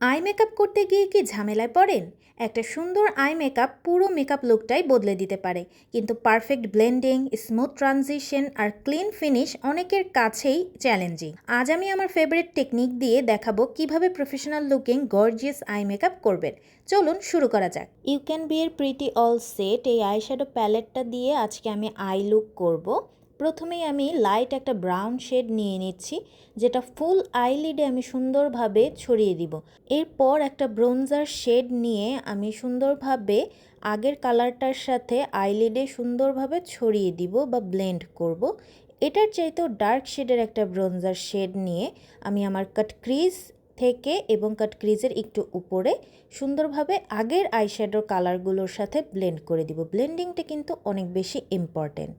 Eye makeup করতে গিয়ে কি ঝামেলায় পড়েন? একটা সুন্দর আই মেকআপ পুরো মেকআপ লুকটাই বদলে দিতে পারে, কিন্তু পারফেক্ট ব্লেন্ডিং, স্মুথ ট্রানজিশন আর ক্লিন ফিনিশ অনেকের কাছেই চ্যালেঞ্জিং। আজ আমি আমার ফেভারিট টেকনিক দিয়ে দেখাবো কিভাবে professional looking gorgeous eye makeup করবেন। চলুন শুরু করা যাক। ইউ ক্যান বি এর প্রিটি অল সেট এই আইশ্যাডো প্যালেটটা দিয়ে আজকে আমি আই লুক করব। প্রথমেই আমি লাইট একটা ব্রাউন শেড নিয়ে নিচ্ছি, যেটা ফুল আইলিডে আমি সুন্দরভাবে ছড়িয়ে দিব। এরপর একটা ব্রোঞ্জার শেড নিয়ে আমি সুন্দরভাবে আগের কালারটার সাথে আইলিডে সুন্দরভাবে ছড়িয়ে দিব বা ব্লেন্ড করব। এটার চাইতেও ডার্ক শেডের একটা ব্রোঞ্জার শেড নিয়ে আমি আমার কাট ক্রিজ থেকে এবং কাট ক্রিজের একটু উপরে সুন্দরভাবে আগের আইশ্যাডোর কালারগুলোর সাথে ব্লেন্ড করে দিব। ব্লেন্ডিংটা কিন্তু অনেক বেশি ইম্পর্ট্যান্ট।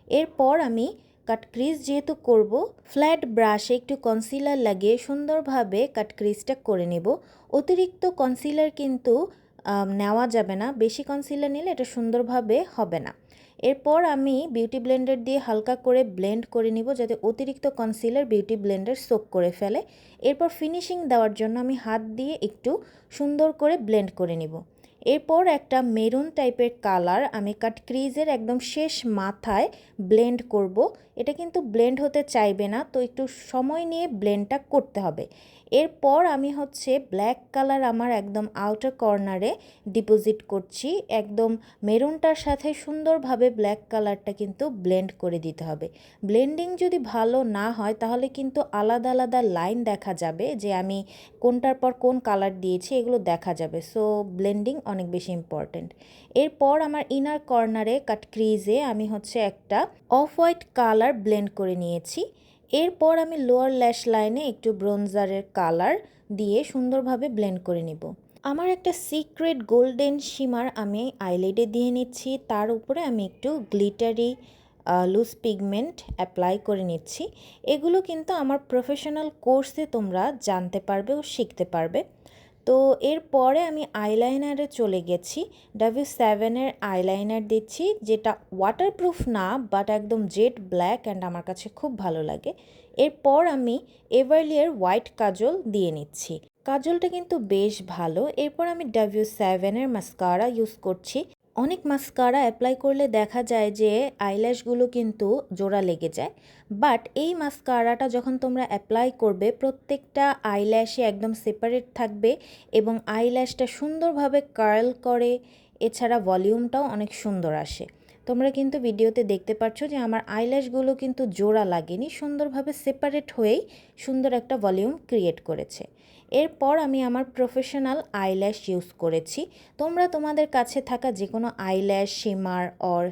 এরপর আমি কাট ক্রিজ যেহেতু করব, ফ্ল্যাট ব্রাশে একটু কনসিলার লাগিয়ে সুন্দরভাবে কাট ক্রিজটা করে নেব। অতিরিক্ত কনসিলার কিন্তু নেওয়া যাবে না, বেশি কনসিলার নিলে এটা সুন্দরভাবে হবে না। এরপর আমি বিউটি ব্লেন্ডার দিয়ে হালকা করে ব্লেন্ড করে নিব, যাতে অতিরিক্ত কনসিলার বিউটি ব্লেন্ডার সোক করে ফেলে। এরপর ফিনিশিং দেওয়ার জন্য আমি হাত দিয়ে একটু সুন্দর করে ব্লেন্ড করে নিব। এরপর একটা মেরুন টাইপের কালার আমি কাট ক্রিজের একদম শেষ মাথায় ব্লেন্ড করব। এটা কিন্তু ব্লেন্ড হতে চাইবে না, তো একটু সময় নিয়ে ব্লেন্ডটা করতে হবে। এরপর আমি ব্ল্যাক কালার আমার একদম আউটার কর্নারে ডিপোজিট করছি। একদম মেরুনটার সাথে সুন্দরভাবে ব্ল্যাক কালারটা কিন্তু ব্লেন্ড করে দিতে হবে। ব্লেন্ডিং যদি ভালো না হয় তাহলে কিন্তু আলাদা আলাদা লাইন দেখা যাবে, যে আমি কোনটার পর কোন কালার দিয়েছি এগুলো দেখা যাবে। সো ব্লেন্ডিং অনেক বেশি ইম্পর্ট্যান্ট। এরপর আমার ইনার কর্নারে কাট ক্রিজে আমি একটা অফ হোয়াইট কালার ব্লেন্ড করে নিয়েছি। এরপর আমি লোয়ার ল্যাশ লাইনে একটু ব্রোঞ্জারের কালার দিয়ে সুন্দরভাবে ব্লেন্ড করে নিব। আমার একটা সিক্রেট গোল্ডেন শিমার আমি আইলিডে দিয়ে নিচ্ছি, তার উপরে আমি একটু গ্লিটারি লুজ পিগমেন্ট অ্যাপ্লাই করে নিচ্ছি। এগুলো কিন্তু আমার প্রফেশনাল কোর্সে তোমরা জানতে পারবে ও শিখতে পারবে। তো এরপরে আমি আইলাইনারে চলে গেছি। W7-এর আইলাইনার দিচ্ছি, যেটা ওয়াটারপ্রুফ না, বাট একদম জেড ব্ল্যাক অ্যান্ড আমার কাছে খুব ভালো লাগে। এরপর আমি এভারলিয়ার হোয়াইট কাজল দিয়ে নিচ্ছি। কাজলটা কিন্তু বেশ ভালো। এরপর আমি W7-এর মাস্কারা ইউজ করছি। অনেক মাস্কারা অ্যাপ্লাই করলে দেখা যায় যে আইল্যাশগুলো কিন্তু জোড়া লেগে যায়, বাট এই মাস্কারাটা যখন তোমরা অ্যাপ্লাই করবে প্রত্যেকটা আইল্যাশে একদম সেপারেট থাকবে এবং আইল্যাশটা সুন্দরভাবে কার্ল করে। এছাড়া ভলিউমটাও অনেক সুন্দর আসে। তোমরা কিন্তু ভিডিওতে দেখতে পাচ্ছ যে আমার আইল্যাশগুলো কিন্তু জোড়া লাগেনি, সুন্দরভাবে সেপারেট হয়েই সুন্দর একটা ভলিউম ক্রিয়েট করেছে। এরপর আমি আমার প্রফেশনাল আইল্যাশ ইউজ করেছি। তোমরা তোমাদের কাছে থাকা যে কোনো eyelash, shimmer or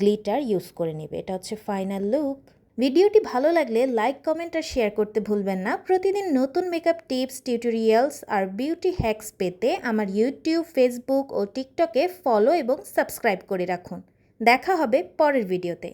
glitter use করে নেবে। এটা ফাইনাল লুক। ভিডিওটি ভালো লাগলে লাইক, কমেন্ট আর শেয়ার করতে ভুলবেন না। প্রতিদিন নতুন মেকআপ টিপস, টিউটোরিয়ালস আর বিউটি হ্যাকস পেতে আমার ইউটিউব, ফেসবুক ও টিকটকে ফলো এবং সাবস্ক্রাইব করে রাখুন। দেখা হবে পরের ভিডিওতে।